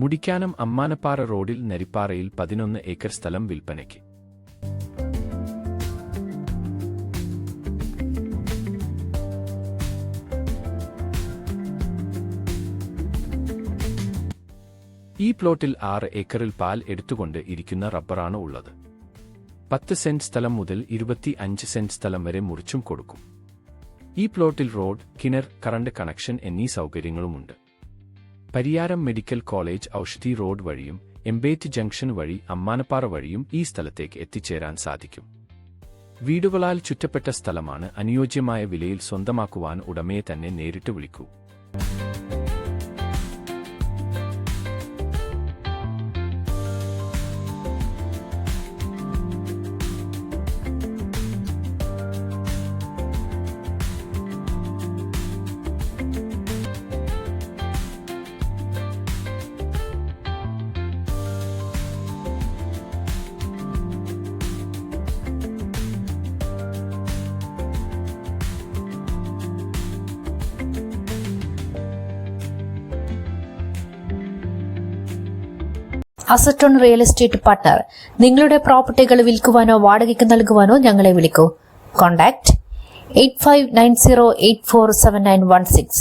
മുടിക്കാനം അമ്മാനപ്പാറ റോഡിൽ നരിപ്പാറയിൽ 11 ഏക്കർ സ്ഥലം വിൽപ്പനയ്ക്ക്. ഈ പ്ലോട്ടിൽ 6 ഏക്കറിൽ പാൽ എടുത്തുകൊണ്ട് ഇരിക്കുന്ന റബ്ബറാണ് ഉള്ളത്. 10 സെന്റ് സ്ഥലം മുതൽ 25 സെന്റ് സ്ഥലം വരെ മുറിച്ചും കൊടുക്കും. ഈ പ്ലോട്ടിൽ റോഡ്, കിണർ, കറണ്ട് കണക്ഷൻ എന്നീ സൗകര്യങ്ങളുമുണ്ട്. Pariyaram medical college Aushadhi road വഴിയും എംബേറ്റ് ജംഗ്ഷൻ വഴി അമ്മാനപ്പാറ വഴിയും ഈ സ്ഥലത്തേക്ക് എത്തിച്ചേരാൻ സാധിക്കും. വീടുകളാൽ ചുറ്റപ്പെട്ട സ്ഥലമാണ്. അനുയോജ്യമായ വിലയിൽ സ്വന്തമാക്കുവാൻ ഉടമയെ തന്നെ നേരിട്ട് വിളിക്കൂ. Asset on real estate partner. നിങ്ങളുടെ പ്രോപ്പർട്ടികൾ വിൽക്കുവാനോ വാടകയ്ക്ക് നൽകുവാനോ ഞങ്ങളെ വിളിക്കൂ. കോൺടാക്ട് 8590847916.